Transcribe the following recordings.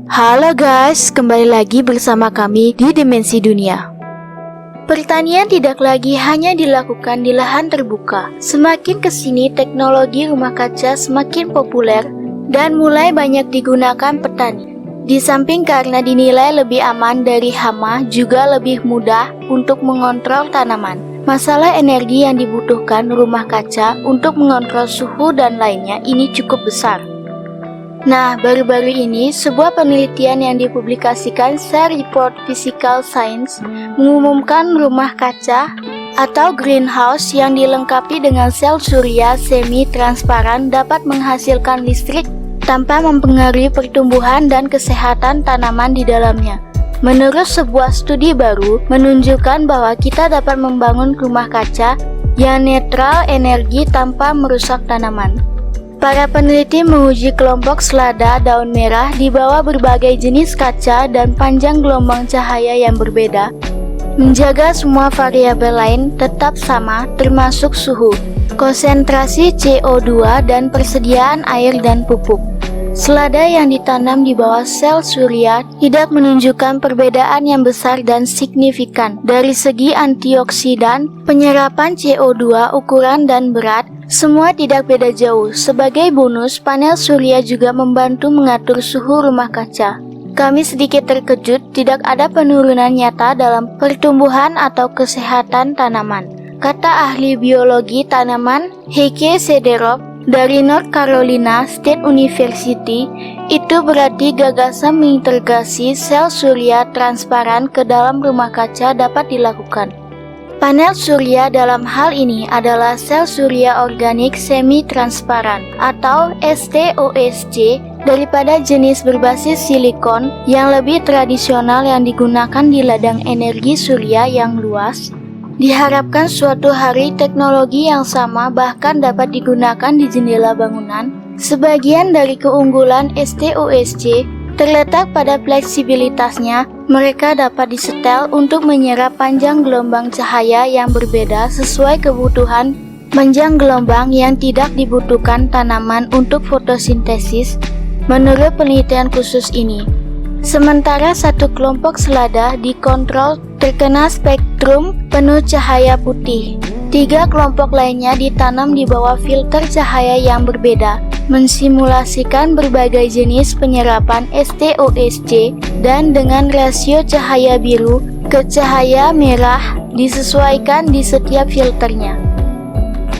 Halo guys, kembali lagi bersama kami di Dimensi Dunia. Pertanian tidak lagi hanya dilakukan di lahan terbuka. Semakin kesini teknologi rumah kaca semakin populer dan mulai banyak digunakan petani. Di samping karena dinilai lebih aman dari hama, juga lebih mudah untuk mengontrol tanaman. Masalah energi yang dibutuhkan rumah kaca untuk mengontrol suhu dan lainnya ini cukup besar. Nah, baru-baru ini sebuah penelitian yang dipublikasikan Cell Report Physical Science mengumumkan rumah kaca atau greenhouse yang dilengkapi dengan sel surya semi-transparan dapat menghasilkan listrik tanpa mempengaruhi pertumbuhan dan kesehatan tanaman di dalamnya. Menurut sebuah studi baru menunjukkan bahwa kita dapat membangun rumah kaca yang netral energi tanpa merusak tanaman. Para peneliti menguji kelompok selada daun merah di bawah berbagai jenis kaca dan panjang gelombang cahaya yang berbeda, menjaga semua variabel lain tetap sama termasuk suhu, konsentrasi CO2 dan persediaan air dan pupuk. Selada yang ditanam di bawah sel surya tidak menunjukkan perbedaan yang besar dan signifikan dari segi antioksidan, penyerapan CO2, ukuran dan berat. Semua tidak beda jauh. Sebagai bonus, panel surya juga membantu mengatur suhu rumah kaca. Kami sedikit terkejut tidak ada penurunan nyata dalam pertumbuhan atau kesehatan tanaman, kata ahli biologi tanaman Heike Sederop dari North Carolina State University. Itu berarti gagasan mengintegrasi sel surya transparan ke dalam rumah kaca dapat dilakukan. Panel surya dalam hal ini adalah sel surya organik semi-transparan atau STOSC daripada jenis berbasis silikon yang lebih tradisional yang digunakan di ladang energi surya yang luas. Diharapkan suatu hari teknologi yang sama bahkan dapat digunakan di jendela bangunan. Sebagian dari keunggulan STOSC terletak pada fleksibilitasnya. Mereka dapat disetel untuk menyerap panjang gelombang cahaya yang berbeda sesuai kebutuhan panjang gelombang yang tidak dibutuhkan tanaman untuk fotosintesis, menurut penelitian khusus ini. Sementara satu kelompok selada dikontrol terkena spektrum penuh cahaya putih. 3 kelompok lainnya ditanam di bawah filter cahaya yang berbeda, mensimulasikan berbagai jenis penyerapan STOSC dan dengan rasio cahaya biru ke cahaya merah disesuaikan di setiap filternya.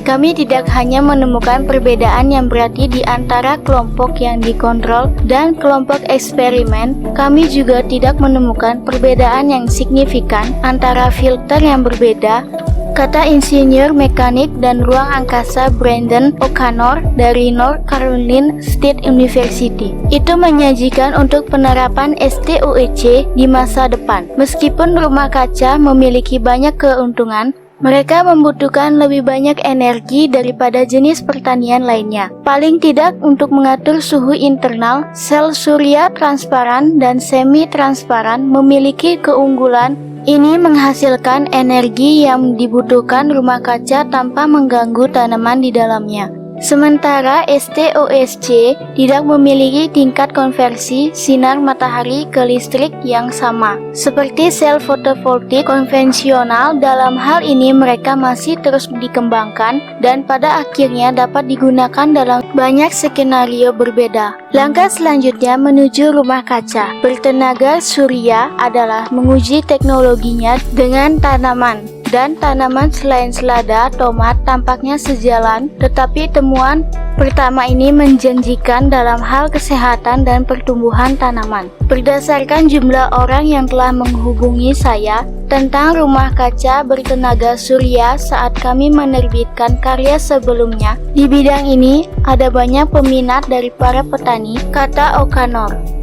Kami tidak hanya menemukan perbedaan yang berarti di antara kelompok yang dikontrol dan kelompok eksperimen, kami juga tidak menemukan perbedaan yang signifikan antara filter yang berbeda, kata insinyur mekanik dan ruang angkasa Brandon O'Connor dari North Carolina State University. Itu menyajikan untuk penerapan STOSC di masa depan. Meskipun rumah kaca memiliki banyak keuntungan, mereka membutuhkan lebih banyak energi daripada jenis pertanian lainnya. Paling tidak untuk mengatur suhu internal, sel surya transparan dan semi-transparan memiliki keunggulan. Ini menghasilkan energi yang dibutuhkan rumah kaca tanpa mengganggu tanaman di dalamnya. Sementara STOSC tidak memiliki tingkat konversi sinar matahari ke listrik yang sama seperti sel fotovoltaik konvensional. Dalam hal ini mereka masih terus dikembangkan dan pada akhirnya dapat digunakan dalam banyak skenario berbeda. Langkah selanjutnya menuju rumah kaca bertenaga surya adalah menguji teknologinya dengan tanaman. Dan tanaman selain selada, tomat tampaknya sejalan, tetapi temuan pertama ini menjanjikan dalam hal kesehatan dan pertumbuhan tanaman. Berdasarkan jumlah orang yang telah menghubungi saya tentang rumah kaca bertenaga surya saat kami menerbitkan karya sebelumnya, di bidang ini ada banyak peminat dari para petani, kata O'Connor.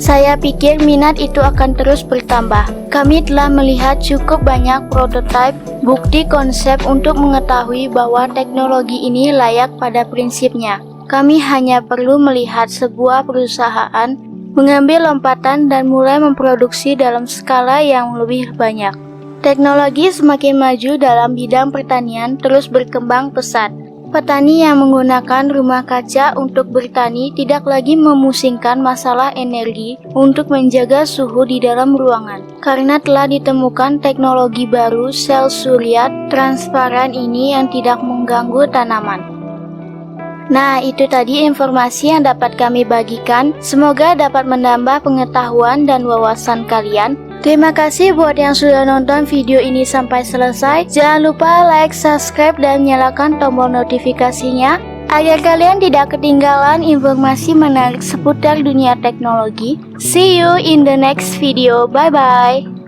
Saya pikir minat itu akan terus bertambah. Kami telah melihat cukup banyak prototipe, bukti konsep untuk mengetahui bahwa teknologi ini layak pada prinsipnya. Kami hanya perlu melihat sebuah perusahaan mengambil lompatan dan mulai memproduksi dalam skala yang lebih banyak. Teknologi semakin maju dalam bidang pertanian terus berkembang pesat. Petani yang menggunakan rumah kaca untuk bertani tidak lagi memusingkan masalah energi untuk menjaga suhu di dalam ruangan, karena telah ditemukan teknologi baru sel surya transparan ini yang tidak mengganggu tanaman. Nah, itu tadi informasi yang dapat kami bagikan. Semoga dapat menambah pengetahuan dan wawasan kalian. Terima kasih buat yang sudah nonton video ini sampai selesai. Jangan lupa like, subscribe, dan nyalakan tombol notifikasinya agar kalian tidak ketinggalan informasi menarik seputar dunia teknologi. See you in the next video. Bye-bye.